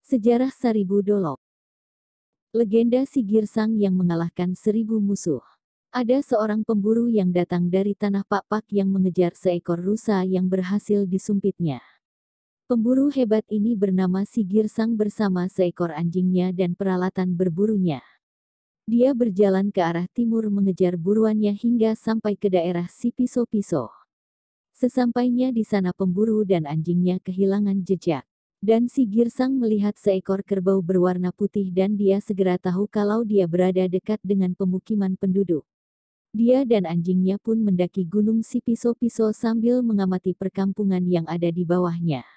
Sejarah Seribu Dolok. Legenda si Girsang yang mengalahkan 1.000 musuh. Ada seorang pemburu yang datang dari tanah Pakpak yang mengejar seekor rusa yang berhasil disumpitnya. Pemburu hebat ini bernama si Girsang bersama seekor anjingnya dan peralatan berburunya. Dia berjalan ke arah timur mengejar buruannya hingga sampai ke daerah si Piso-Piso. Sesampainya di sana pemburu dan anjingnya kehilangan jejak. Dan si Girsang melihat seekor kerbau berwarna putih dan dia segera tahu kalau dia berada dekat dengan pemukiman penduduk. Dia dan anjingnya pun mendaki gunung si Piso-Piso sambil mengamati perkampungan yang ada di bawahnya.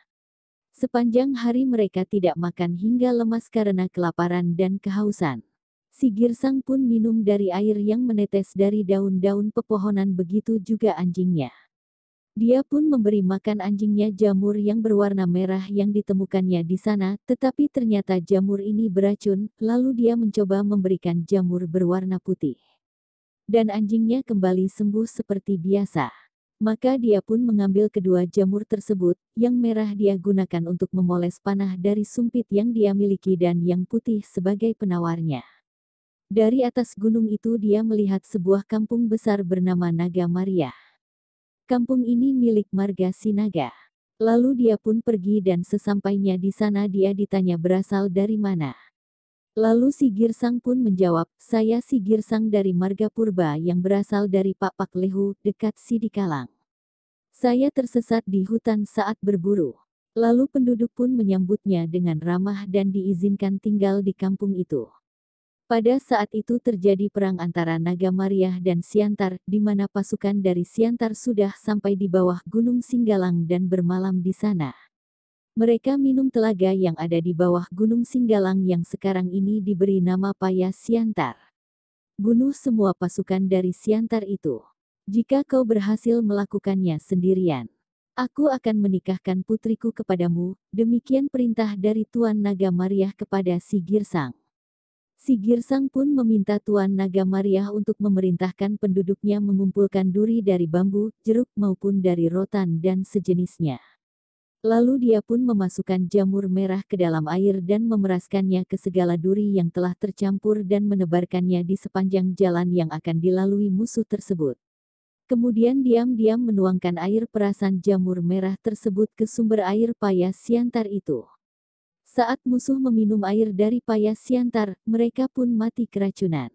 Sepanjang hari mereka tidak makan hingga lemas karena kelaparan dan kehausan. Si Girsang pun minum dari air yang menetes dari daun-daun pepohonan, begitu juga anjingnya. Dia pun memberi makan anjingnya jamur yang berwarna merah yang ditemukannya di sana, tetapi ternyata jamur ini beracun, lalu dia mencoba memberikan jamur berwarna putih. Dan anjingnya kembali sembuh seperti biasa. Maka dia pun mengambil kedua jamur tersebut, yang merah dia gunakan untuk memoles panah dari sumpit yang dia miliki dan yang putih sebagai penawarnya. Dari atas gunung itu dia melihat sebuah kampung besar bernama Naga Maria. Kampung ini milik marga Sinaga. Lalu dia pun pergi dan sesampainya di sana dia ditanya berasal dari mana. Lalu si Girsang pun menjawab, saya si Girsang dari marga Purba yang berasal dari Pakpak Lehu, dekat Sidikalang. Saya tersesat di hutan saat berburu. Lalu penduduk pun menyambutnya dengan ramah dan diizinkan tinggal di kampung itu. Pada saat itu terjadi perang antara Naga Maria dan Siantar, di mana pasukan dari Siantar sudah sampai di bawah Gunung Singgalang dan bermalam di sana. Mereka minum telaga yang ada di bawah Gunung Singgalang yang sekarang ini diberi nama Paya Siantar. Bunuh semua pasukan dari Siantar itu. Jika kau berhasil melakukannya sendirian, aku akan menikahkan putriku kepadamu, demikian perintah dari Tuan Naga Maria kepada si Girsang. Si Girsang pun meminta Tuan Naga Maria untuk memerintahkan penduduknya mengumpulkan duri dari bambu, jeruk maupun dari rotan dan sejenisnya. Lalu dia pun memasukkan jamur merah ke dalam air dan memeraskannya ke segala duri yang telah tercampur dan menebarkannya di sepanjang jalan yang akan dilalui musuh tersebut. Kemudian diam-diam menuangkan air perasan jamur merah tersebut ke sumber air Paya Siantar itu. Saat musuh meminum air dari Paya Siantar, mereka pun mati keracunan.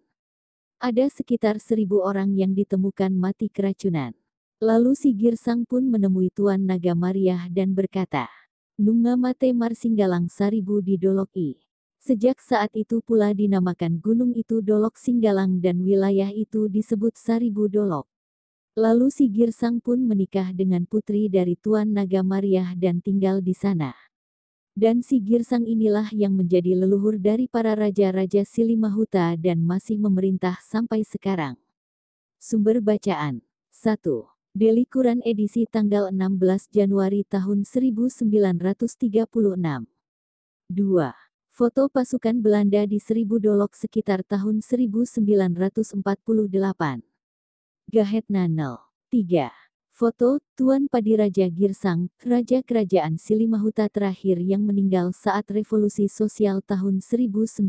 Ada sekitar 1.000 orang yang ditemukan mati keracunan. Lalu si Girsang pun menemui Tuan Naga Maria dan berkata, Nunga mate Marsinggalang Saribu di Dolok I. Sejak saat itu pula dinamakan gunung itu Dolok Singgalang dan wilayah itu disebut Saribu Dolok. Lalu si Girsang pun menikah dengan putri dari Tuan Naga Maria dan tinggal di sana. Dan si Girsang inilah yang menjadi leluhur dari para raja-raja Silimahuta dan masih memerintah sampai sekarang. Sumber bacaan. 1. Delhi Quran edisi tanggal 16 Januari tahun 1936. 2. Foto pasukan Belanda di Seribu Dolok sekitar tahun 1948. Gahet Nanel. 3. Foto, Tuan Padiraja Girsang, Raja Kerajaan Silimahuta terakhir yang meninggal saat Revolusi Sosial tahun 1946.